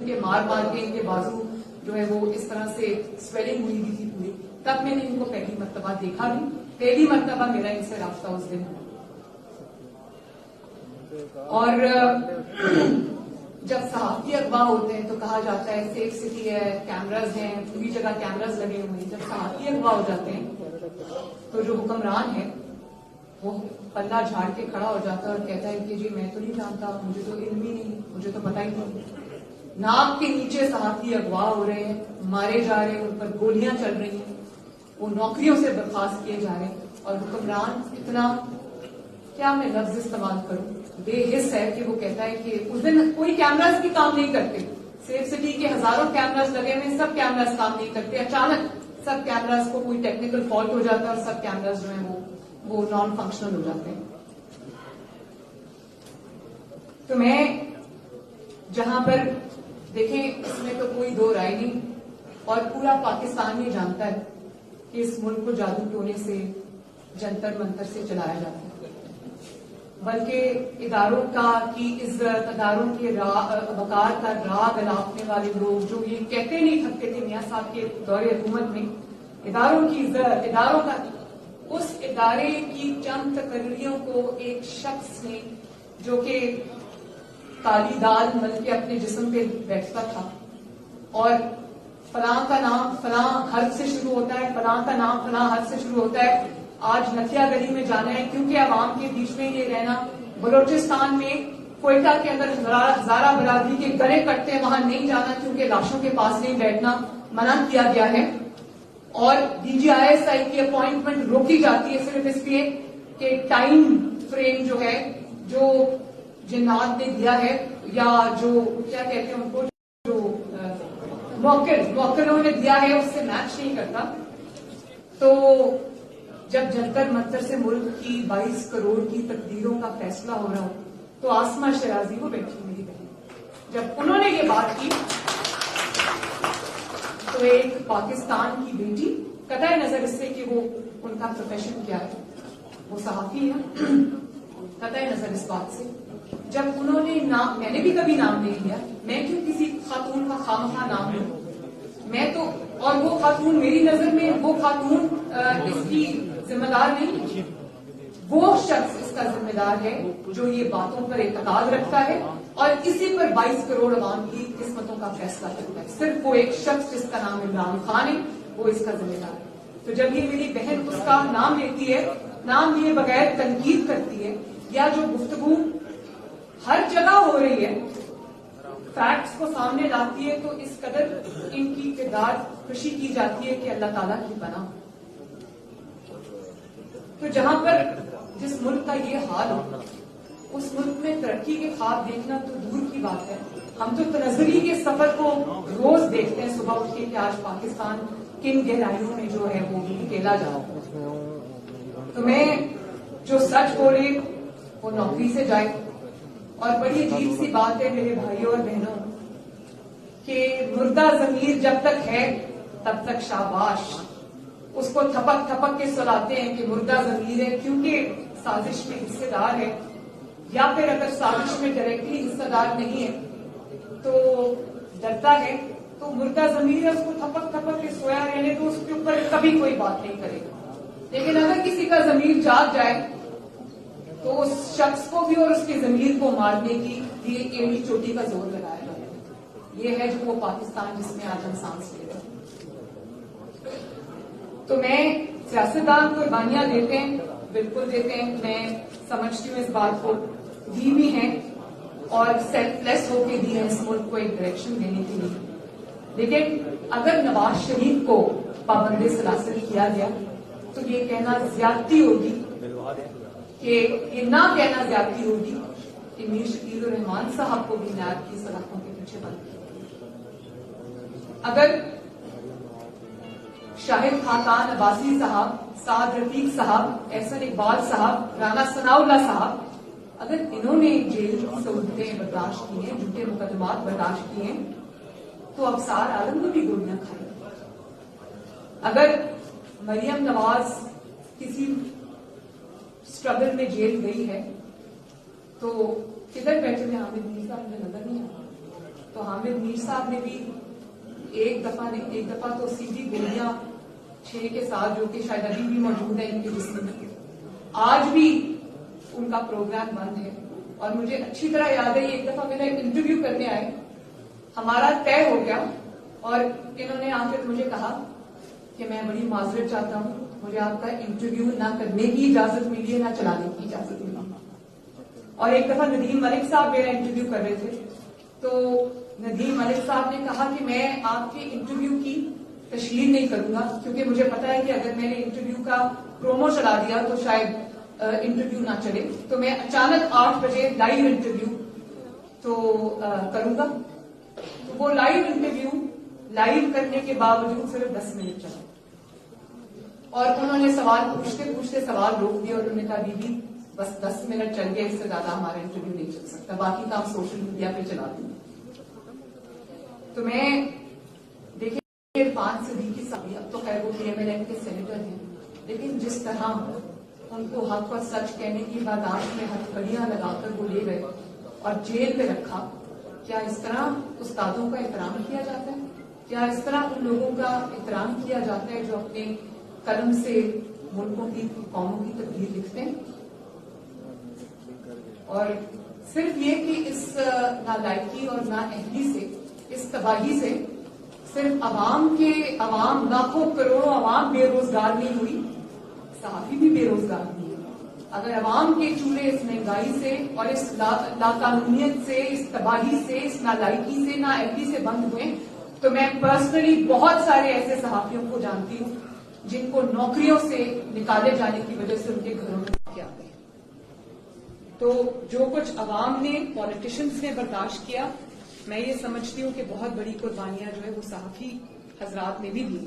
کہ مار کے ان کے بازو جو ہے وہ اس طرح سے سویلنگ ہوئی بھی تھی پوری. تب میں نے ان کو پہلی مرتبہ دیکھا بھی. پہلی مرتبہ میرا ان سے رابطہ اس دن ہوا. اور جب صحافی اغوا ہوتے ہیں تو کہا جاتا ہے سیف سٹی ہے, کیمراز ہیں, پوری جگہ کیمراز لگے ہوئے ہیں. جب صحافی اغوا ہو جاتے ہیں تو جو حکمران ہے وہ پلہ جھاڑ کے کھڑا ہو جاتا ہے اور کہتا ہے کہ جی میں تو نہیں جانتا, مجھے تو علم ہی نہیں, مجھے تو پتہ ہی نہیں. ناک کے نیچے صحافی اغوا ہو رہے ہیں, مارے جا رہے ہیں, ان پر گولیاں چل رہی ہیں, وہ نوکریوں سے برخاست کیے جا رہے ہیں. اور حکمران اتنا, کیا میں لفظ استعمال کروں, بے حس ہے کہ وہ کہتا ہے کہ اس دن کوئی کیمراز بھی کام نہیں کرتے. سیف سٹی کے ہزاروں کیمراز لگے ہوئے, سب کیمراز کام نہیں کرتے. اچانک سب کیمراز کو کوئی ٹیکنیکل فالٹ ہو جاتا ہے اور سب کیمراز جو ہیں وہ نان فنکشنل ہو جاتے ہیں. تو میں جہاں پر دیکھیں اس میں تو کوئی دو رائے نہیں, اور پورا پاکستان یہ جانتا ہے کہ اس ملک کو جادو ٹونے سے, جنتر منتر سے چلایا جاتا ہے, بلکہ اداروں کی عزت, اداروں کے وقار کا راگ الاپنے والے لوگ جو یہ کہتے نہیں تھکتے تھے میاں صاحب کے دور حکومت میں, اداروں کی عزت, اداروں کا, اس ادارے کی چند تقرریوں کو ایک شخص نے جو کہ کالی دال مل کے اپنے جسم پہ بیٹھتا تھا اور فلاں کا نام فلاں حرف سے شروع ہوتا ہے, فلاں کا نام فلاں حرف سے شروع ہوتا ہے, آج نتیا گلی میں جانا ہے کیونکہ عوام کے بیچ میں یہ رہنا, بلوچستان میں کوئٹہ کے اندر ہزارہ برادری کے گلے کٹتے ہیں, وہاں نہیں جانا کیونکہ لاشوں کے پاس نہیں بیٹھنا منع کیا گیا ہے, اور DGISI کی اپوائنٹمنٹ روکی جاتی ہے صرف اس لیے کہ ٹائم فریم جو ہے جو جنات نے دیا ہے, یا جو کیا کہتے ہیں ان کو, جو موکلوں نے دیا ہے اس سے میچ نہیں کرتا. تو جب جنتر منتر سے ملک کی 22 کروڑ کی تقدیروں کا فیصلہ ہو رہا ہو تو آسمہ شرازی وہ بیٹھی میری بہن, جب انہوں نے یہ بات کی تو ایک پاکستان کی بیٹی, قطع نظر اس سے کہ وہ ان کا پروفیشن کیا ہے, وہ صحافی ہے, قطع نظر اس بات سے, جب انہوں نے نام, میں نے بھی کبھی نام نہیں لیا, میں کیوں کسی خاتون کا خامخواہ نام لوں, میں تو, اور وہ خاتون میری نظر میں وہ خاتون اس کی ذمہ دار نہیں, وہ شخص اس کا ذمہ دار ہے جو یہ باتوں پر اعتقاد رکھتا ہے اور اسی پر 22 کروڑ عوام کی قسمتوں کا فیصلہ کرتا ہے. صرف وہ ایک شخص جس کا نام عمران خان ہے وہ اس کا ذمہ دار ہے. تو جب یہ میری بہن اس کا نام لیتی ہے, نام لیے بغیر تنقید کرتی ہے, یا جو گفتگو ہر جگہ ہو رہی ہے فیکٹس کو سامنے لاتی ہے, تو اس قدر ان کی کردار خوشی کی جاتی ہے کہ اللہ تعالیٰ کی پناہ. تو جہاں پر جس ملک کا یہ حال ہو, اس ملک میں ترقی کے خواب دیکھنا تو دور کی بات ہے. ہم تو تنزلی کے سفر کو روز دیکھتے ہیں صبح اٹھ کے کہ آج پاکستان کن گہرائیوں میں جو ہے وہ اکیلا جا رہا ہے. تو میں جو سچ بولے وہ نوکری سے جائے, اور بڑی عجیب سی بات ہے میرے بھائیوں اور بہنوں کہ مردہ ضمیر جب تک ہے تب تک شاباش, اس کو تھپک تھپک کے سلاتے ہیں کہ مردہ ضمیر ہے کیونکہ سازش میں حصے دار ہے, یا پھر اگر سازش میں ڈائریکٹلی حصہ دار نہیں ہے تو ڈرتا ہے, تو مردہ ضمیر ہے, اس کو تھپک تھپک کے سویا رہنے تو اس کے اوپر کبھی کوئی بات نہیں کرے گا. لیکن اگر کسی کا ضمیر جاگ جائے تو اس شخص کو بھی اور اس کے ضمیر کو مارنے کی لیے ایڑی چوٹی کا زور لگایا جائے. یہ ہے جو وہ پاکستان جس میں آج ہم سانس لے رہے ہیں. تو میں سیاستدان قربانیاں دیتے ہیں, بالکل دیتے ہیں, میں سمجھتی ہوں اس بات کو, دی بھی ہیں اور سیلف لیس ہو کے دی ہیں اس ملک کو ایک ڈائریکشن دینے کے لیے. لیکن اگر نواز شریف کو پابند سلاسل کیا گیا تو یہ کہنا زیادتی ہوگی, کہ یہ نہ کہنا زیادتی ہوگی کہ میر شکیل الرحمان صاحب کو بھی نیب کی سلاخوں کے پیچھے بند کیا. اگر شاہد خاقان عباسی صاحب, سعد رفیق صاحب, احسن اقبال صاحب, رانا ثناء اللہ صاحب, اگر انہوں نے جیل کی سہولتیں برداشت کی ہیں, جھوٹے مقدمات برداشت کیے ہیں, تو ابصار عالم نے بھی گولیاں کھائی. اگر مریم نواز کسی اسٹرگل میں جیل گئی ہے تو کدھر بیٹھے ہوئے حامد میر صاحب مجھے نظر نہیں آتا. تو حامد میر صاحب نے بھی ایک دفعہ تو سیدھی گولیاں 6 کے ساتھ، جو کہ شاید ابھی بھی موجود ہے ان کے جسم میں، آج بھی ان کا پروگرام بند ہے. اور مجھے اچھی طرح یاد ہے ایک دفعہ میرا انٹرویو کرنے آئے، ہمارا طے ہو گیا اور انہوں نے آ کر مجھے کہا کہ میں بڑی معذرت چاہتا ہوں، مجھے آپ کا انٹرویو نہ کرنے کی اجازت ملی ہے، نہ چلانے کی اجازت ملی. اور ایک دفعہ ندیم ملک صاحب میرا انٹرویو کر رہے تھے، تو ندیم ملک صاحب نے کہا کہ میں آپ کے انٹرویو کی تشہیر نہیں کروں گا، کیونکہ مجھے پتا ہے کہ اگر میں نے انٹرویو کا پرومو چلا دیا تو شاید انٹرویو نہ چلے. تو میں اچانک 8 بجے لائیو انٹرویو تو کروں گا. تو وہ لائیو انٹرویو لائیو کرنے کے باوجود صرف 10 منٹ چلا، اور انہوں نے سوال پوچھتے پوچھتے سوال روک دیا اور انہوں نے کہا بی بس 10 منٹ چل گئے، اس سے زیادہ ہمارا انٹرویو نہیں چل سکتا، باقی کام سوشل میڈیا پہ چلا دیں. تو میں دیکھیں عرفان صدیقی صاحب، اب تو خیر وہ PMLN کے سینیٹر ہیں، لیکن جس طرح ان کو حق اور سچ کہنے کی برداشت میں ہتھکڑیاں لگا کر وہ لے گئے اور جیل میں رکھا، کیا اس طرح استادوں کا احترام کیا جاتا ہے؟ کیا اس طرح ان لوگوں کا احترام کیا جاتا ہے جو اپنے قلم سے ملکوں کی قوموں کی تقدیر لکھتے ہیں؟ اور صرف یہ کہ اس نالائکی اور نااہلی سے، اس تباہی سے صرف عوام لاکھوں کروڑوں عوام بے روزگار نہیں ہوئی، صحافی بھی بے روزگار نہیں ہے. اگر عوام کے چولہے اس مہنگائی سے اور اس لاقانونیت سے، اس تباہی سے، اس نالائکی سے، نااہلی سے بند ہوئے، تو میں پرسنلی بہت سارے ایسے صحافیوں کو جانتی ہوں جن کو نوکریوں سے نکالے جانے کی وجہ سے ان کے گھروں میں کیا گئے. تو جو کچھ عوام نے، پالیٹیشنز نے برداشت کیا، میں یہ سمجھتی ہوں کہ بہت بڑی قربانیاں جو ہے وہ صحافی حضرات نے بھی دی.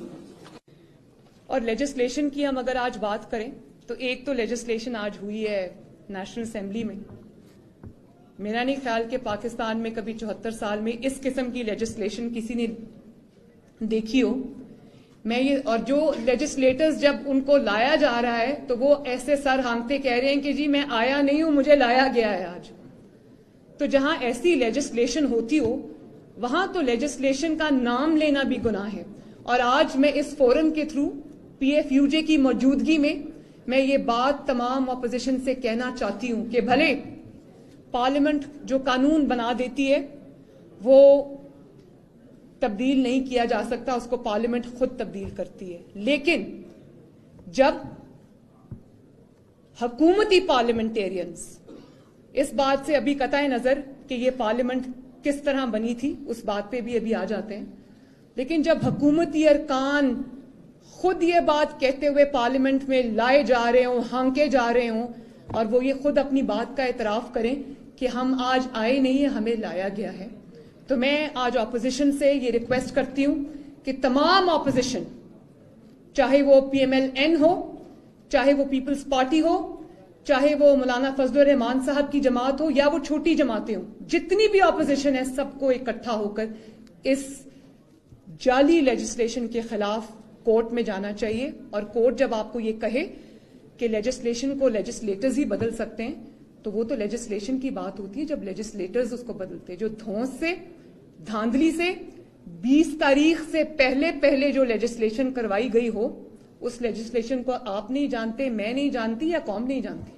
اور لیجسلیشن کی ہم اگر آج بات کریں تو ایک تو لیجسلیشن آج ہوئی ہے نیشنل اسمبلی میں. میرا نہیں خیال کہ پاکستان میں کبھی 74 سال میں اس قسم کی لیجسلیشن کسی نے دیکھی ہو. اور جو لیجسلیٹرز جب ان کو لایا جا رہا ہے تو وہ ایسے سر ہانکتے کہہ رہے ہیں کہ جی میں آیا نہیں ہوں، مجھے لایا گیا ہے آج. تو جہاں ایسی لیجسلیشن ہوتی ہو وہاں تو لیجسلیشن کا نام لینا بھی گناہ ہے. اور آج میں اس فورم کے تھرو PFUJ کی موجودگی میں یہ بات تمام اپوزیشن سے کہنا چاہتی ہوں کہ بھلے پارلیمنٹ جو قانون بنا دیتی ہے وہ تبدیل نہیں کیا جا سکتا، اس کو پارلیمنٹ خود تبدیل کرتی ہے، لیکن جب حکومتی پارلیمنٹیرینز اس بات سے ابھی قطع نظر کہ یہ پارلیمنٹ کس طرح بنی تھی، اس بات پہ بھی ابھی آ جاتے ہیں، لیکن جب حکومتی ارکان خود یہ بات کہتے ہوئے پارلیمنٹ میں لائے جا رہے ہوں، ہانکے جا رہے ہوں، اور وہ یہ خود اپنی بات کا اعتراف کریں کہ ہم آج آئے نہیں ہیں، ہمیں لایا گیا ہے، تو میں آج اپوزیشن سے یہ ریکویسٹ کرتی ہوں کہ تمام اپوزیشن، چاہے وہ PMLN ہو، چاہے وہ پیپلز پارٹی ہو، چاہے وہ مولانا فضل الرحمان صاحب کی جماعت ہو یا وہ چھوٹی جماعتیں ہوں، جتنی بھی اپوزیشن ہے سب کو اکٹھا ہو کر اس جعلی لیجسلیشن کے خلاف کورٹ میں جانا چاہیے. اور کورٹ جب آپ کو یہ کہے کہ لیجسلیشن کو لیجسلیٹرز ہی بدل سکتے ہیں تو وہ تو لیجسلیشن کی بات ہوتی ہے جب لیجسلیٹرز اس کو بدلتے. جو دھونس سے، دھاندلی سے 20 تاریخ سے پہلے جو لیجسلیشن کروائی گئی ہو، اس لیجسلیشن کو آپ نہیں جانتے، میں نہیں جانتی، یا قوم نہیں جانتی،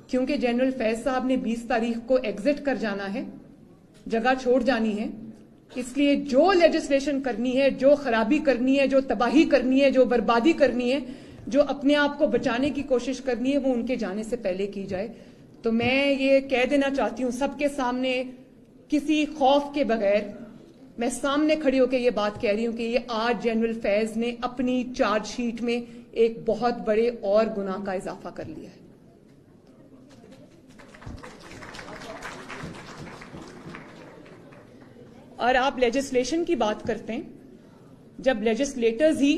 کیونکہ جنرل فیض صاحب نے 20 تاریخ کو ایگزٹ کر جانا ہے، جگہ چھوڑ جانی ہے. اس لیے جو لیجسلیشن کرنی ہے، جو خرابی کرنی ہے، جو تباہی کرنی ہے، جو بربادی کرنی ہے، جو اپنے آپ کو بچانے کی کوشش کرنی ہے، وہ ان کے جانے سے پہلے کی جائے. تو میں یہ کہہ دینا چاہتی ہوں سب کے سامنے، کسی خوف کے بغیر، میں سامنے کھڑی ہو کے یہ بات کہہ رہی ہوں کہ یہ آج جنرل فیض نے اپنی چارج شیٹ میں ایک بہت بڑے اور گناہ کا اضافہ کر لیا ہے. اور آپ لیجسلیشن کی بات کرتے ہیں، جب لیجسلیٹرز ہی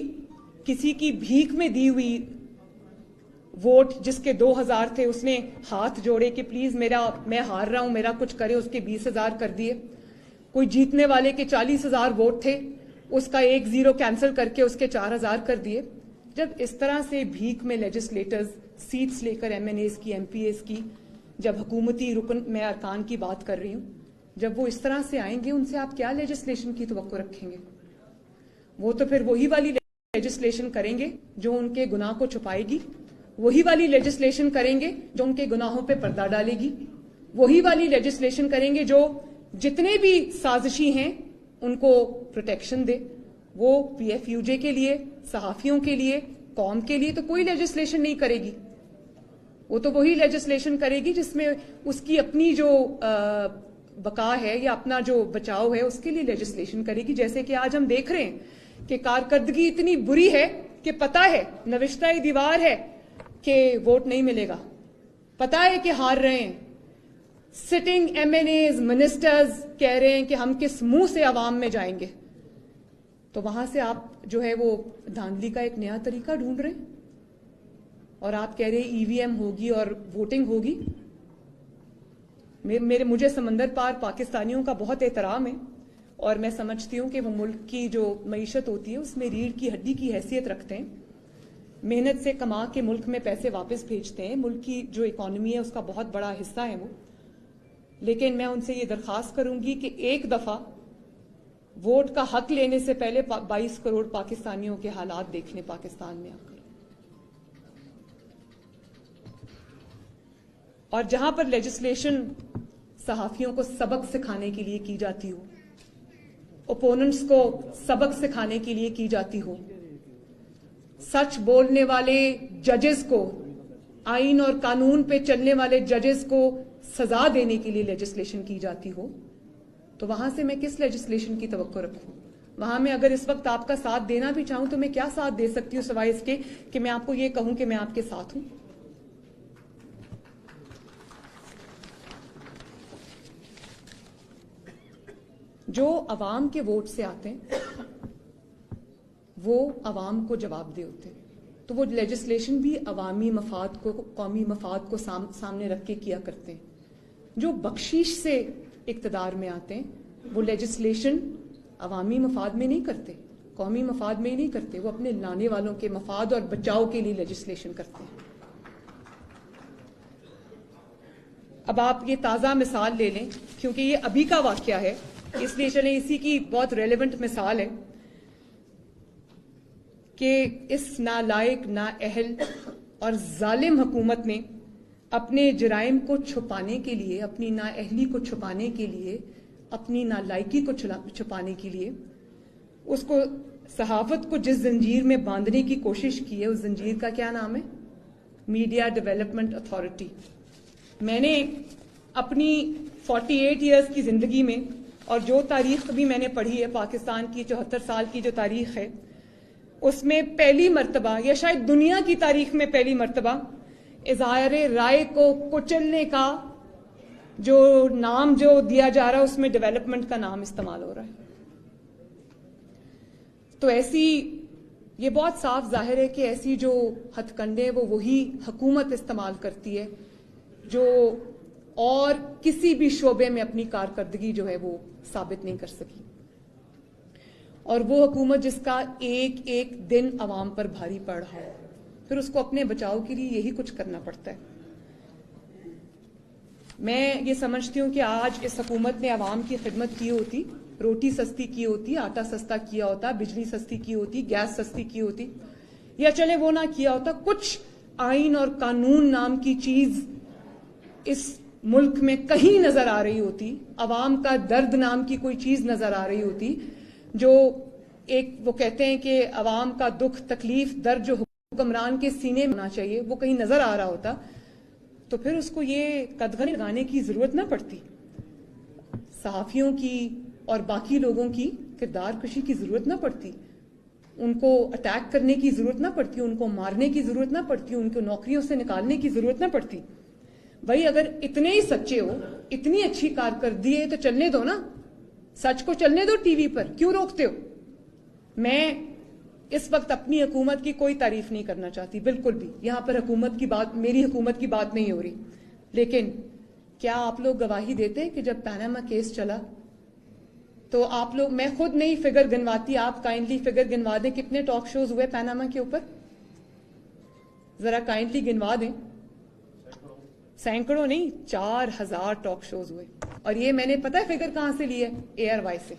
کسی کی بھیک میں دی ہوئی ووٹ، جس کے 2000 تھے، اس نے ہاتھ جوڑے کہ پلیز میں ہار رہا ہوں، میرا کچھ کرے، اس کے 20,000 کر دیے. کوئی جیتنے والے کے 40,000 ووٹ تھے، اس کا 1 0 کینسل کر کے اس کے 4,000 کر دیے. جب اس طرح سے بھیک میں لیجسلیٹرز سیٹس لے کر MNAs کی، MPAs کی، جب حکومتی رکن میں ارکان کی بات کر رہی ہوں، جب وہ اس طرح سے آئیں گے ان سے آپ کیا لیجسلیشن کی توقع رکھیں گے؟ وہ تو پھر وہی والی لیجسلیشن کریں گے جو ان کے گناہ کو چھپائے گی، وہی والی لیجسلیشن کریں گے جو ان کے گناہوں پہ پردہ ڈالے گی، وہی والی لیجسلیشن کریں گے جو جتنے بھی سازشی ہیں ان کو پروٹیکشن دے۔ وہ پی ایف یو جے کے لیے، صحافیوں کے لیے، قوم کے لیے تو کوئی لیجسلیشن نہیں کرے گی، وہ تو وہی لیجسلیشن کرے گی جس میں اس کی اپنی جو بقا ہے یا اپنا جو بچاؤ ہے اس کے لیے لیجسلیشن کرے گی۔ جیسے کہ آج ہم دیکھ رہے ہیں کہ کارکردگی اتنی بری ہے کہ پتہ ہے، نوشتہ دیوار ہے کہ ووٹ نہیں ملے گا، پتہ ہے کہ ہار رہے ہیں، sitting M N As ministers کہہ رہے ہیں کہ ہم کس منہ سے عوام میں جائیں گے، تو وہاں سے آپ جو ہے وہ دھاندلی کا ایک نیا طریقہ ڈھونڈ رہے ہیں اور آپ کہہ رہے ہیں ای وی ایم ہوگی اور ووٹنگ ہوگی۔ مجھے سمندر پار پاکستانیوں کا بہت احترام ہے اور میں سمجھتی ہوں کہ وہ ملک کی جو معیشت ہوتی ہے اس میں ریڑھ کی ہڈی کی حیثیت رکھتے ہیں، محنت سے کما کے ملک میں پیسے واپس بھیجتے ہیں، ملک کی جو اکانومی ہے اس کا بہت بڑا حصہ ہے وہ، لیکن میں ان سے یہ درخواست کروں گی کہ ایک دفعہ ووٹ کا حق لینے سے پہلے 22 کروڑ پاکستانیوں کے حالات دیکھنے پاکستان میں آ کر، اور جہاں پر لیجسلیشن صحافیوں کو سبق سکھانے کے لیے کی جاتی ہو، اوپوننٹس کو سبق سکھانے کے لیے کی جاتی ہو، سچ بولنے والے ججز کو، آئین اور قانون پہ چلنے والے ججز کو سزا دینے کے لیے لیجسلیشن کی جاتی ہو، تو وہاں سے میں کس لیجسلیشن کی توقع رکھوں؟ وہاں میں اگر اس وقت آپ کا ساتھ دینا بھی چاہوں تو میں کیا ساتھ دے سکتی ہوں سوائے اس کے کہ میں آپ کو یہ کہوں کہ میں آپ کے ساتھ ہوں؟ جو عوام کے ووٹ سے آتے ہیں وہ عوام کو جواب دہ ہوتے ہیں، تو وہ لیجسلیشن بھی عوامی مفاد کو، قومی مفاد کو سامنے رکھ کے کیا کرتے ہیں۔ جو بخشش سے اقتدار میں آتے ہیں وہ لیجسلیشن عوامی مفاد میں نہیں کرتے، قومی مفاد میں ہی نہیں کرتے، وہ اپنے لانے والوں کے مفاد اور بچاؤ کے لیے لیجسلیشن کرتے ہیں۔ اب آپ یہ تازہ مثال لے لیں کیونکہ یہ ابھی کا واقعہ ہے، اس لیے چلیں اسی کی بہت ریلیونٹ مثال ہے کہ اس نالائق، نااہل اور ظالم حکومت نے اپنے جرائم کو چھپانے کے لیے، اپنی نااہلی کو چھپانے کے لیے، اپنی نالائقی کو چھپانے کے لیے اس کو، صحافت کو جس زنجیر میں باندھنے کی کوشش کی ہے، اس زنجیر کا کیا نام ہے؟ Media development authority. میں نے اپنی 48 ایئرز کی زندگی میں، اور جو تاریخ بھی میں نے پڑھی ہے پاکستان کی 74 سال کی جو تاریخ ہے، اس میں پہلی مرتبہ یا شاید دنیا کی تاریخ میں پہلی مرتبہ اظہار رائے کو کچلنے کا جو نام جو دیا جا رہا ہے اس میں ڈیولپمنٹ کا نام استعمال ہو رہا ہے۔ تو ایسی، یہ بہت صاف ظاہر ہے کہ ایسی جو ہتھ کنڈے وہ وہی حکومت استعمال کرتی ہے جو اور کسی بھی شعبے میں اپنی کارکردگی جو ہے وہ ثابت نہیں کر سکی، اور وہ حکومت جس کا ایک ایک دن عوام پر بھاری پڑ رہا ہے، پھر اس کو اپنے بچاؤ کے لیے یہی کچھ کرنا پڑتا ہے۔ میں یہ سمجھتی ہوں کہ آج اس حکومت نے عوام کی خدمت کی ہوتی، روٹی سستی کی ہوتی، آٹا سستا کیا ہوتا، بجلی سستی کی ہوتی، گیس سستی کی ہوتی، یا چلے وہ نہ کیا ہوتا، کچھ آئین اور قانون نام کی چیز اس ملک میں کہیں نظر آ رہی ہوتی، عوام کا درد نام کی کوئی چیز نظر آ رہی ہوتی، جو ایک وہ کہتے ہیں کہ عوام کا دکھ، تکلیف، درد جو حکمران کے سینے میں ہونا چاہیے وہ کہیں نظر آ رہا ہوتا، تو پھر اس کو یہ قدغن لگانے کی ضرورت نہ پڑتی، صحافیوں کی اور باقی لوگوں کی کردار کشی کی ضرورت نہ پڑتی، ان کو اٹیک کرنے کی ضرورت نہ پڑتی، ان کو مارنے کی ضرورت نہ پڑتی، ان کو نوکریوں سے نکالنے کی ضرورت نہ پڑتی۔ بھائی اگر اتنے ہی سچے ہو، اتنی اچھی کارکردگی ہے تو چلنے دو نا، سچ کو چلنے دو ٹی وی پر، کیوں روکتے ہو؟ میں اس وقت اپنی حکومت کی کوئی تعریف نہیں کرنا چاہتی، بالکل بھی، یہاں پر حکومت کی بات، میری حکومت کی بات نہیں ہو رہی، لیکن کیا آپ لوگ گواہی دیتے کہ جب پیناما کیس چلا تو آپ لوگ، میں خود نہیں فگر گنواتی، آپ کائنڈلی فگر گنوا دیں کتنے ٹاک شوز ہوئے پیناما کے اوپر، ذرا کائنڈلی گنوا دیں، سینکڑوں نہیں 4000 ٹاک شوز ہوئے۔ اور یہ میں نے پتہ ہے فگر کہاں سے لی ہے؟ ARY سے.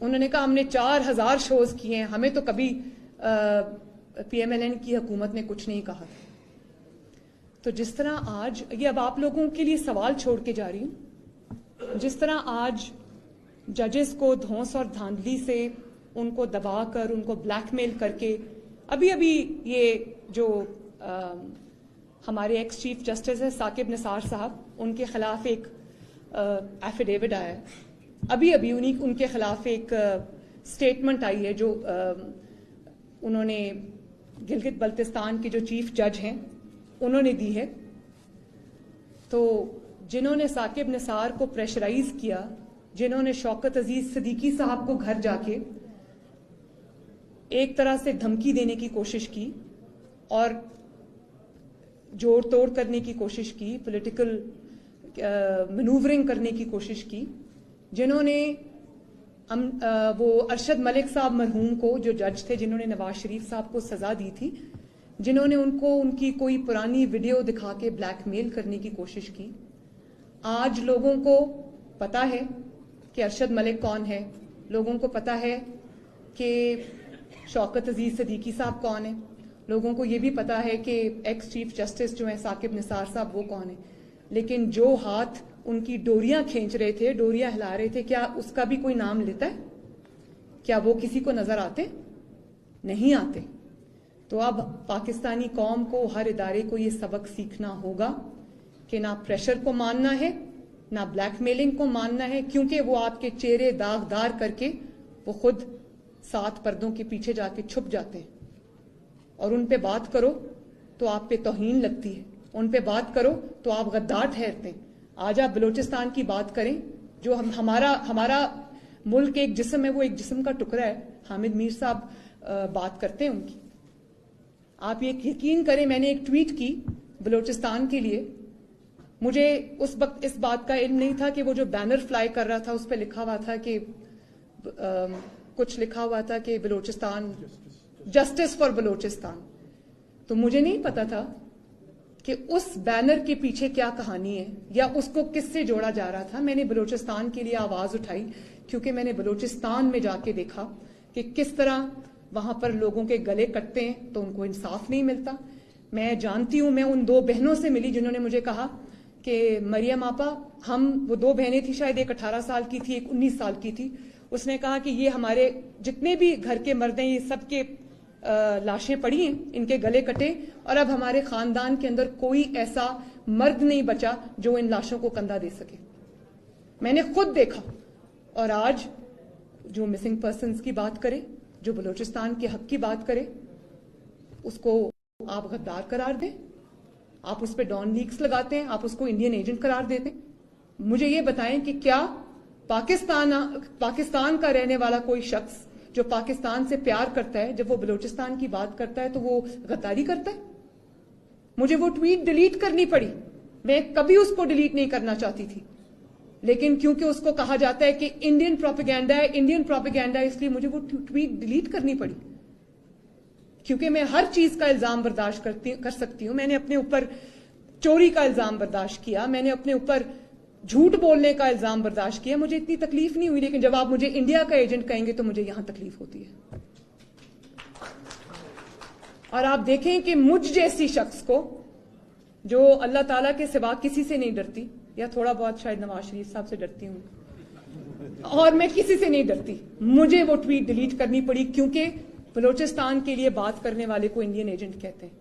انہوں نے کہا ہم نے 4000 شوز کیے ہیں, ہمیں تو کبھی PMLN کی حکومت نے کچھ نہیں کہا. تو جس طرح آج یہ اب آپ لوگوں کے لیے سوال چھوڑ کے جا رہی ہوں, جس طرح آج ججز کو دھونس اور دھاندلی سے ان کو دبا کر, ان کو بلیک میل کر کے, ابھی یہ جو ہمارے ایکس چیف جسٹس ہے ثاقب نثار صاحب, ان کے خلاف ایک ایفیڈیوٹ آیا ہے, ابھی ان کے خلاف ایک اسٹیٹمنٹ آئی ہے جو انہوں نے گلگت بلتستان کے جو چیف جج ہیں انہوں نے دی ہے. تو جنہوں نے ثاقب نثار کو پریشرائز کیا, جنہوں نے شوکت عزیز صدیقی صاحب کو گھر جا کے ایک طرح سے دھمکی دینے کی کوشش کی اور جوڑ توڑ کرنے کی کوشش کی, پولیٹیکل مینوورنگ کرنے کی کوشش کی, جنہوں نے وہ ارشد ملک صاحب مرحوم کو, جو جج تھے جنہوں نے نواز شریف صاحب کو سزا دی تھی, جنہوں نے ان کو ان کی کوئی پرانی ویڈیو دکھا کے بلیک میل کرنے کی کوشش کی. آج لوگوں کو پتا ہے کہ ارشد ملک کون ہے, لوگوں کو پتا ہے کہ شوکت عزیز صدیقی صاحب کون ہیں, لوگوں کو یہ بھی پتا ہے کہ ایکس چیف جسٹس جو ہیں ثاقب نثار صاحب وہ کون ہیں. لیکن جو ہاتھ ان کی ڈوریاں کھینچ رہے تھے, ڈوریاں ہلا رہے تھے, کیا اس کا بھی کوئی نام لیتا ہے؟ کیا وہ کسی کو نظر آتے؟ نہیں آتے. تو اب پاکستانی قوم کو, ہر ادارے کو یہ سبق سیکھنا ہوگا کہ نہ پریشر کو ماننا ہے, نہ بلیک میلنگ کو ماننا ہے, کیونکہ وہ آپ کے چہرے داغدار کر کے وہ خود 7 پردوں کے پیچھے جا کے چھپ جاتے ہیں. اور ان پہ بات کرو تو آپ پہ توہین لگتی ہے, ان پہ بات کرو تو آپ غدار ٹھہرتے ہیں. آج آپ بلوچستان کی بات کریں, جو ہمارا ملک ایک جسم ہے, وہ ایک جسم کا ٹکڑا ہے. حامد میر صاحب بات کرتے ہیں ان کی. آپ یہ یقین کریں, میں نے ایک ٹویٹ کی بلوچستان کے لیے, مجھے اس وقت اس بات کا علم نہیں تھا کہ وہ جو بینر فلائی کر رہا تھا اس پہ لکھا ہوا تھا کہ کچھ لکھا ہوا تھا کہ بلوچستان, جسٹس فار بلوچستان. تو مجھے نہیں پتا تھا کہ اس بینر کے پیچھے کیا کہانی ہے یا اس کو کس سے جوڑا جا رہا تھا. میں نے بلوچستان کے لیے آواز اٹھائی کیونکہ میں نے بلوچستان میں جا کے دیکھا کہ کس طرح وہاں پر لوگوں کے گلے کٹتے ہیں تو ان کو انصاف نہیں ملتا. میں جانتی ہوں, میں ان 2 بہنوں سے ملی جنہوں نے مجھے کہا کہ مریم آپا, وہ 2 بہنیں تھیں, شاید ایک 18 سال کی تھی, ایک 19 سال کی تھی. اس نے کہا کہ یہ ہمارے جتنے بھی گھر کے مرد ہیں, یہ سب کے لاشیں پڑی ہیں, ان کے گلے کٹے, اور اب ہمارے خاندان کے اندر کوئی ایسا مرد نہیں بچا جو ان لاشوں کو کندھا دے سکے. میں نے خود دیکھا. اور آج جو مسنگ پرسنز کی بات کرے, جو بلوچستان کے حق کی بات کرے, اس کو آپ غدار قرار دیں, آپ اس پہ ڈان لیکس لگاتے ہیں, آپ اس کو انڈین ایجنٹ قرار دیتے ہیں. مجھے یہ بتائیں کہ کیا پاکستان کا رہنے والا کوئی شخص جو پاکستان سے پیار کرتا ہے, جب وہ بلوچستان کی بات کرتا ہے تو وہ غداری کرتا ہے؟ مجھے وہ ٹویٹ ڈیلیٹ کرنی پڑی. میں کبھی اس کو ڈیلیٹ نہیں کرنا چاہتی تھی, لیکن کیونکہ اس کو کہا جاتا ہے کہ انڈین پروپیگینڈا ہے, انڈین پروپیگینڈا ہے, اس لیے مجھے وہ ٹویٹ ڈیلیٹ کرنی پڑی. کیونکہ میں ہر چیز کا الزام برداشت کر سکتی ہوں. میں نے اپنے اوپر چوری کا الزام برداشت کیا, میں نے اپنے اوپر جھوٹ بولنے کا الزام برداشت کیا, مجھے اتنی تکلیف نہیں ہوئی. لیکن جب آپ مجھے انڈیا کا ایجنٹ کہیں گے تو مجھے یہاں تکلیف ہوتی ہے. اور آپ دیکھیں کہ مجھ جیسی شخص کو, جو اللہ تعالیٰ کے سوا کسی سے نہیں ڈرتی, یا تھوڑا بہت شاید نواز شریف صاحب سے ڈرتی ہوں, اور میں کسی سے نہیں ڈرتی, مجھے وہ ٹویٹ ڈیلیٹ کرنی پڑی کیونکہ بلوچستان کے لیے بات کرنے والے کو انڈین ایجنٹ کہتے ہیں.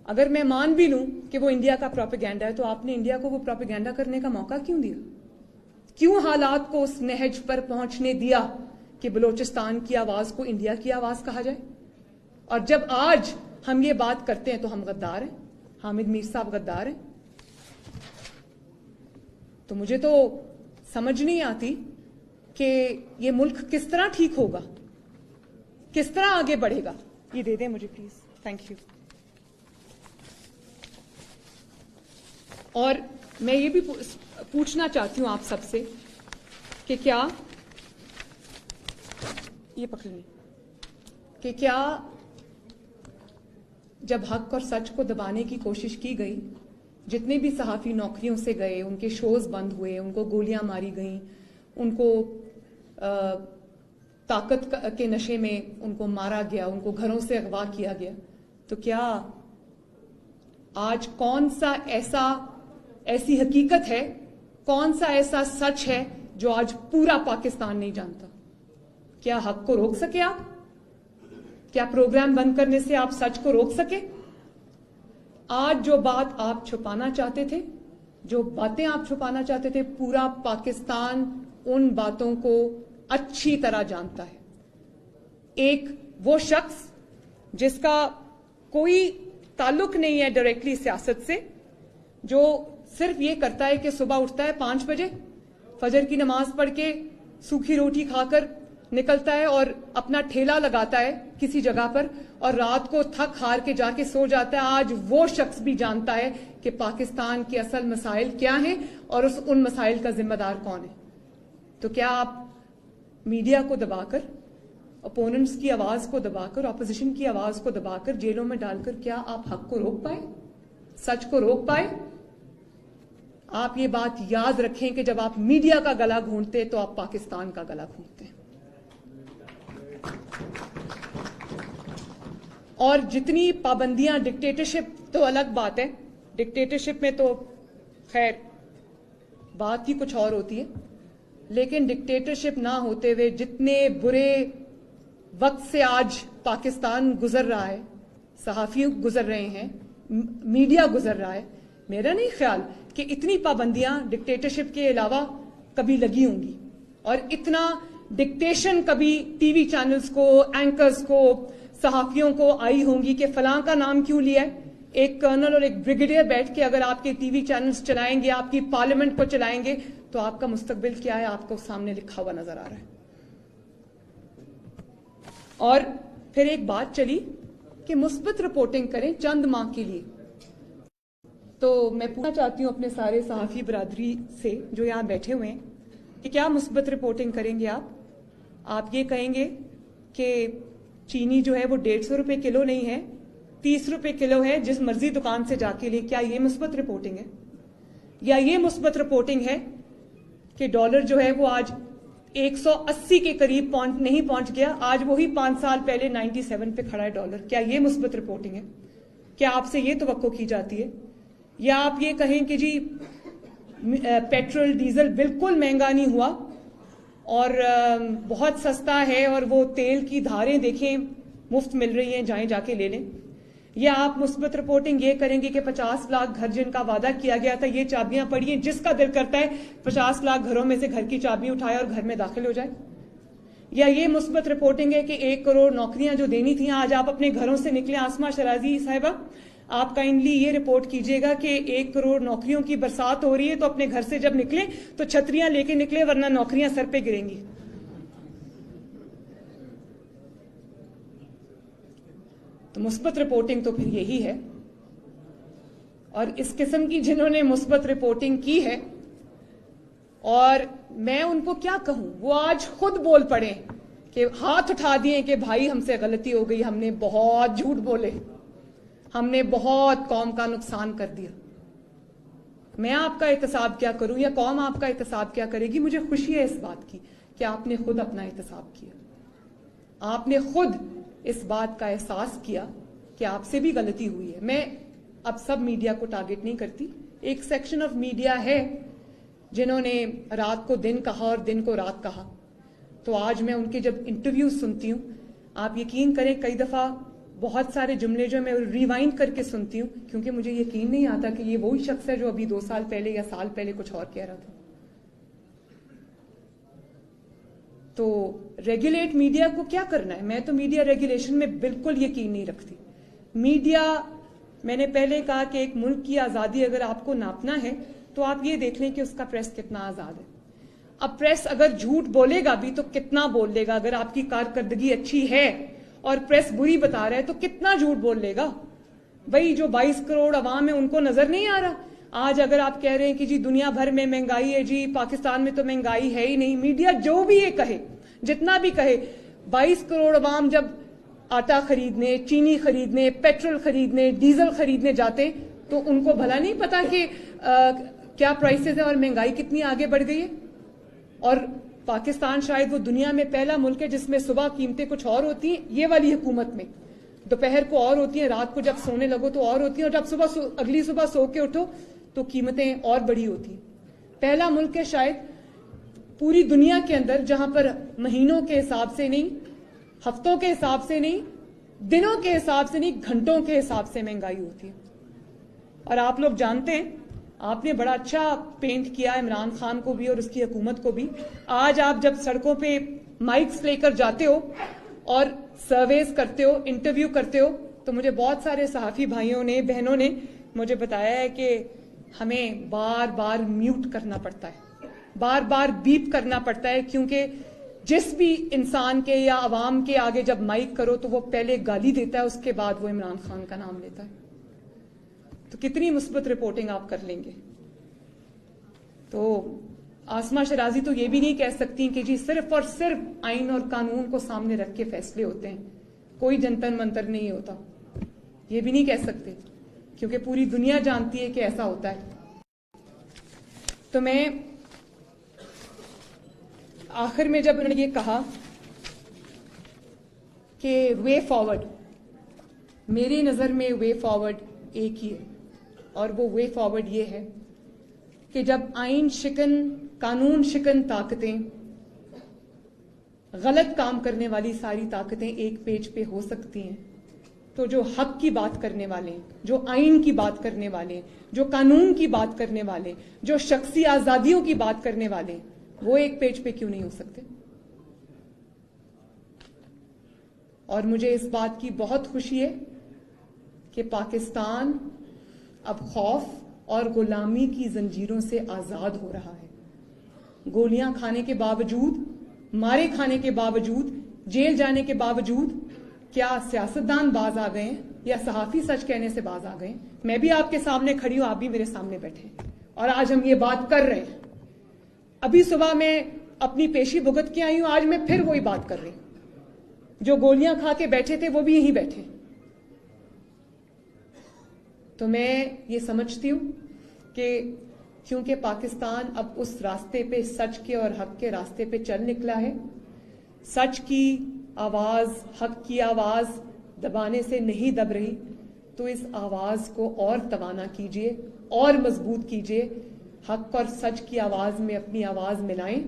اگر میں مان بھی لوں کہ وہ انڈیا کا پروپیگینڈا ہے, تو آپ نے انڈیا کو وہ پروپیگینڈا کرنے کا موقع کیوں دیا؟ کیوں حالات کو اس نہج پر پہنچنے دیا کہ بلوچستان کی آواز کو انڈیا کی آواز کہا جائے؟ اور جب آج ہم یہ بات کرتے ہیں تو ہم غدار ہیں, حامد میر صاحب غدار ہیں. تو مجھے تو سمجھ نہیں آتی کہ یہ ملک کس طرح ٹھیک ہوگا, کس طرح آگے بڑھے گا. یہ دے دیں مجھے پلیز, تھینک یو. اور میں یہ بھی پوچھنا چاہتی ہوں آپ سب سے کہ کیا یہ پکڑ لیں کہ کیا جب حق اور سچ کو دبانے کی کوشش کی گئی جتنے بھی صحافی نوکریوں سے گئے ان کے شوز بند ہوئے, ان کو گولیاں ماری گئیں, ان کو طاقت کے نشے میں ان کو مارا گیا, ان کو گھروں سے اغوا کیا گیا, تو کیا آج کون سا ایسی حقیقت ہے, کون سا ایسا سچ ہے جو آج پورا پاکستان نہیں جانتا؟ کیا حق کو روک سکے آپ؟ کیا پروگرام بند کرنے سے آپ سچ کو روک سکے؟ آج جو بات آپ چھپانا چاہتے تھے, جو باتیں آپ چھپانا چاہتے تھے, پورا پاکستان ان باتوں کو اچھی طرح جانتا ہے. ایک وہ شخص جس کا کوئی تعلق نہیں ہے ڈائریکٹلی سیاست سے, جو صرف یہ کرتا ہے کہ صبح اٹھتا ہے 5 بجے, فجر کی نماز پڑھ کے سوکھی روٹی کھا کر نکلتا ہے اور اپنا ٹھیلا لگاتا ہے کسی جگہ پر, اور رات کو تھک ہار کے جا کے سو جاتا ہے. آج وہ شخص بھی جانتا ہے کہ پاکستان کے اصل مسائل کیا ہیں اور ان مسائل کا ذمہ دار کون ہے. تو کیا آپ میڈیا کو دبا کر, اپوننٹس کی آواز کو دبا کر, اپوزیشن کی آواز کو دبا کر, جیلوں میں ڈال کر کیا آپ حق کو روک پائے, سچ کو روک پائے؟ آپ یہ بات یاد رکھیں کہ جب آپ میڈیا کا گلا گھونٹتے تو آپ پاکستان کا گلا گھونٹتے ہیں. اور جتنی پابندیاں, ڈکٹیٹرشپ تو الگ بات ہے, ڈکٹیٹرشپ میں تو خیر بات ہی کچھ اور ہوتی ہے, لیکن ڈکٹیٹرشپ نہ ہوتے ہوئے جتنے برے وقت سے آج پاکستان گزر رہا ہے, صحافی گزر رہے ہیں, میڈیا گزر رہا ہے, میرا نہیں خیال کہ اتنی پابندیاں ڈکٹیٹرشپ کے علاوہ کبھی لگی ہوں گی, اور اتنا ڈکٹیشن کبھی ٹی وی چینلز کو, اینکرز کو, صحافیوں کو آئی ہوں گی کہ فلاں کا نام کیوں لیا ہے. ایک کرنل اور ایک بریگیڈیئر بیٹھ کے اگر آپ کے ٹی وی چینلز چلائیں گے, آپ کی پارلیمنٹ کو چلائیں گے, تو آپ کا مستقبل کیا ہے آپ کو سامنے لکھا ہوا نظر آ رہا ہے. اور پھر ایک بات چلی کہ مثبت رپورٹنگ کریں چند ماہ کے لیے. تو میں پوچھنا چاہتی ہوں اپنے سارے صحافی برادری سے جو یہاں بیٹھے ہوئے ہیں کہ کیا مثبت رپورٹنگ کریں گے آپ؟ آپ یہ کہیں گے کہ چینی جو ہے وہ 150 روپے کلو نہیں ہے, 30 روپے کلو ہے, جس مرضی دکان سے جا کے لے. کیا یہ مثبت رپورٹنگ ہے؟ یا یہ مثبت رپورٹنگ ہے کہ ڈالر جو ہے وہ آج 180 کے قریب نہیں پہنچ گیا, آج وہی 5 سال پہلے 97 پہ کھڑا ہے ڈالر؟ کیا یہ مثبت رپورٹنگ ہے؟ کیا آپ سے یہ توقع کی جاتی ہے؟ یا آپ یہ کہیں کہ جی پیٹرول ڈیزل بالکل مہنگا نہیں ہوا اور بہت سستا ہے, اور وہ تیل کی دھاریں دیکھیں مفت مل رہی ہیں, جائیں جا کے لے لیں. یا آپ مثبت رپورٹنگ یہ کریں گے کہ 50 لاکھ گھر جن کا وعدہ کیا گیا تھا, یہ چابیاں پڑی ہیں, جس کا دل کرتا ہے 50 لاکھ گھروں میں سے گھر کی چابی اٹھائے اور گھر میں داخل ہو جائے. یا یہ مثبت رپورٹنگ ہے کہ 1 کروڑ نوکریاں جو دینی تھیں آج آپ اپنے گھروں سے نکلے. آسما شرازی صاحبہ, آپ کائنڈلی یہ رپورٹ کیجئے گا کہ 1 کروڑ نوکریوں کی برسات ہو رہی ہے, تو اپنے گھر سے جب نکلیں تو چھتریاں لے کے نکلے, ورنہ نوکریاں سر پہ گریں گی. تو مثبت رپورٹنگ تو پھر یہی ہے. اور اس قسم کی جنہوں نے مثبت رپورٹنگ کی ہے, اور میں ان کو کیا کہوں, وہ آج خود بول پڑے کہ ہاتھ اٹھا دیے کہ بھائی ہم سے غلطی ہو گئی, ہم نے بہت جھوٹ بولے, ہم نے بہت قوم کا نقصان کر دیا. میں آپ کا احتساب کیا کروں یا قوم آپ کا احتساب کیا کرے گی؟ مجھے خوشی ہے اس بات کی کہ آپ نے خود اپنا احتساب کیا, آپ نے خود اس بات کا احساس کیا کہ آپ سے بھی غلطی ہوئی ہے. میں اب سب میڈیا کو ٹارگٹ نہیں کرتی, ایک سیکشن آف میڈیا ہے جنہوں نے رات کو دن کہا اور دن کو رات کہا. تو آج میں ان کے جب انٹرویوز سنتی ہوں, آپ یقین کریں کئی دفعہ بہت سارے جملے جو میں ریوائنڈ کر کے سنتی ہوں, کیونکہ مجھے یقین نہیں آتا کہ یہ وہی شخص ہے جو ابھی 2 سال پہلے یا سال پہلے کچھ اور کہہ رہا تھا. تو ریگولیٹ میڈیا کو کیا کرنا ہے؟ میں تو میڈیا ریگولیشن میں بالکل یقین نہیں رکھتی. میڈیا, میں نے پہلے کہا کہ ایک ملک کی آزادی اگر آپ کو ناپنا ہے تو آپ یہ دیکھ لیں کہ اس کا پریس کتنا آزاد ہے. اب پریس اگر جھوٹ بولے گا بھی تو کتنا بول لے گا؟ اگر آپ کی کارکردگی اچھی ہے اور پریس بری بتا رہا ہے تو کتنا جھوٹ بول لے گا؟ بھائی جو 22 کروڑ عوام ہے ان کو نظر نہیں آ رہا؟ آج اگر آپ کہہ رہے ہیں کہ جی دنیا بھر میں مہنگائی ہے, جی پاکستان میں تو مہنگائی ہے ہی نہیں, میڈیا جو بھی یہ کہے, جتنا بھی کہے, 22 کروڑ عوام جب آٹا خریدنے, چینی خریدنے, پیٹرول خریدنے, ڈیزل خریدنے جاتے تو ان کو بھلا نہیں پتا کہ کیا پرائسز ہیں اور مہنگائی کتنی آگے بڑھ گئی ہے. اور پاکستان شاید وہ دنیا میں پہلا ملک ہے جس میں صبح قیمتیں کچھ اور ہوتی ہیں یہ والی حکومت میں, دوپہر کو اور ہوتی ہیں, رات کو جب سونے لگو تو اور ہوتی ہیں, اور جب اگلی صبح سو کے اٹھو تو قیمتیں اور بڑی ہوتی ہیں. پہلا ملک ہے شاید پوری دنیا کے اندر جہاں پر مہینوں کے حساب سے نہیں, ہفتوں کے حساب سے نہیں, دنوں کے حساب سے نہیں, گھنٹوں کے حساب سے مہنگائی ہوتی ہے. اور آپ لوگ جانتے ہیں, آپ نے بڑا اچھا پینٹ کیا عمران خان کو بھی اور اس کی حکومت کو بھی. آج آپ جب سڑکوں پہ مائکس لے کر جاتے ہو اور سرویز کرتے ہو, انٹرویو کرتے ہو, تو مجھے بہت سارے صحافی بھائیوں نے, بہنوں نے مجھے بتایا ہے کہ ہمیں بار بار میوٹ کرنا پڑتا ہے, بار بار بیپ کرنا پڑتا ہے, کیونکہ جس بھی انسان کے یا عوام کے آگے جب مائک کرو تو وہ پہلے گالی دیتا ہے, اس کے بعد وہ عمران خان کا نام لیتا ہے. تو کتنی مثبت رپورٹنگ آپ کر لیں گے. تو آسما شرازی تو یہ بھی نہیں کہہ سکتی کہ جی صرف اور صرف آئین اور قانون کو سامنے رکھ کے فیصلے ہوتے ہیں, کوئی جنتر منتر نہیں ہوتا. یہ بھی نہیں کہہ سکتے کیونکہ پوری دنیا جانتی ہے کہ ایسا ہوتا ہے. تو میں آخر میں جب انہوں نے یہ کہا کہ وے فارورڈ, میری نظر میں وے فارورڈ ایک ہی ہے, اور وہ وے فارورڈ یہ ہے کہ جب آئین شکن, قانون شکن طاقتیں, غلط کام کرنے والی ساری طاقتیں ایک پیج پہ ہو سکتی ہیں, تو جو حق کی بات کرنے والے ہیں, جو آئین کی بات کرنے والے ہیں, جو قانون کی بات کرنے والے ہیں, جو شخصی آزادیوں کی بات کرنے والے ہیں, وہ ایک پیج پہ کیوں نہیں ہو سکتے. اور مجھے اس بات کی بہت خوشی ہے کہ پاکستان اب خوف اور غلامی کی زنجیروں سے آزاد ہو رہا ہے. گولیاں کھانے کے باوجود, مارے کھانے کے باوجود, جیل جانے کے باوجود کیا سیاستدان باز آ گئے ہیں یا صحافی سچ کہنے سے باز آ گئے ہیں؟ میں بھی آپ کے سامنے کھڑی ہوں, آپ بھی میرے سامنے بیٹھے ہیں, اور آج ہم یہ بات کر رہے ہیں. ابھی صبح میں اپنی پیشی بھگت کے آئی ہوں, آج میں پھر وہی بات کر رہی ہوں. جو گولیاں کھا کے بیٹھے تھے وہ بھی یہیں بیٹھے. تو میں یہ سمجھتی ہوں کہ کیونکہ پاکستان اب اس راستے پہ, سچ کے اور حق کے راستے پہ چل نکلا ہے, سچ کی آواز, حق کی آواز دبانے سے نہیں دب رہی, تو اس آواز کو اور توانا کیجیے, اور مضبوط کیجیے. حق اور سچ کی آواز میں اپنی آواز ملائیں,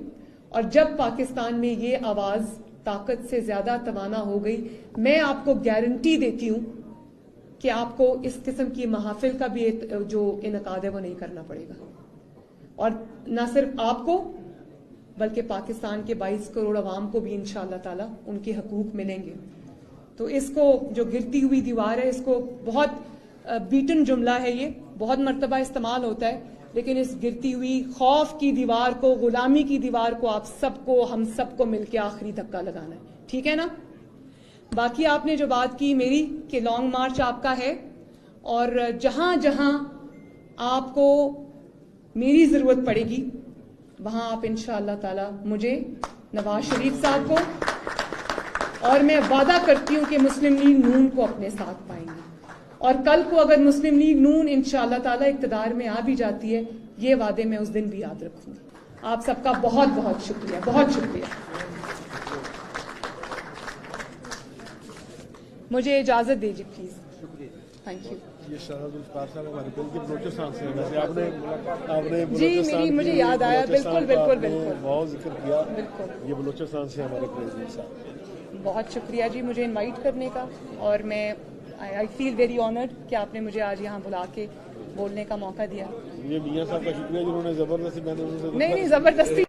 اور جب پاکستان میں یہ آواز طاقت سے زیادہ توانا ہو گئی, میں آپ کو گارنٹی دیتی ہوں کہ آپ کو اس قسم کی محافل کا بھی جو انعقاد ہے وہ نہیں کرنا پڑے گا. اور نہ صرف آپ کو بلکہ پاکستان کے 22 کروڑ عوام کو بھی انشاءاللہ تعالیٰ ان کے حقوق ملیں گے. تو اس کو جو گرتی ہوئی دیوار ہے, اس کو بہت بیٹن جملہ ہے, یہ بہت مرتبہ استعمال ہوتا ہے, لیکن اس گرتی ہوئی خوف کی دیوار کو, غلامی کی دیوار کو آپ سب کو, ہم سب کو مل کے آخری دھکا لگانا ہے. ٹھیک ہے نا؟ باقی آپ نے جو بات کی میری کہ لانگ مارچ آپ کا ہے, اور جہاں جہاں آپ کو میری ضرورت پڑے گی وہاں آپ انشاءاللہ تعالی مجھے, نواز شریف صاحب کو, اور میں وعدہ کرتی ہوں کہ مسلم لیگ نون کو اپنے ساتھ پائیں گے. اور کل کو اگر مسلم لیگ نون انشاءاللہ تعالی اقتدار میں آ بھی جاتی ہے, یہ وعدے میں اس دن بھی یاد رکھوں گی. آپ سب کا بہت بہت شکریہ, بہت شکریہ. مجھے اجازت دیجیے پلیز. Thank you. یہ شہزاد الفطار صاحب ہمارے دل کے بلوچستان سے ہیں. ویسے آپ نے جی مجھے یاد آیا, بالکل بالکل بالکل بہت ذکر کیا. بالکل یہ بلوچستان سے ہمارے پریزیڈنٹ صاحب. بہت شکریہ جی مجھے انوائٹ کرنے کا, اور میں آئی فیل ویری آنرڈ کہ آپ نے مجھے آج یہاں بلا کے بولنے کا موقع دیا. یہ میاں صاحب کا شکریہ جنہوں نے زبردستی, میں نے نہیں زبردستی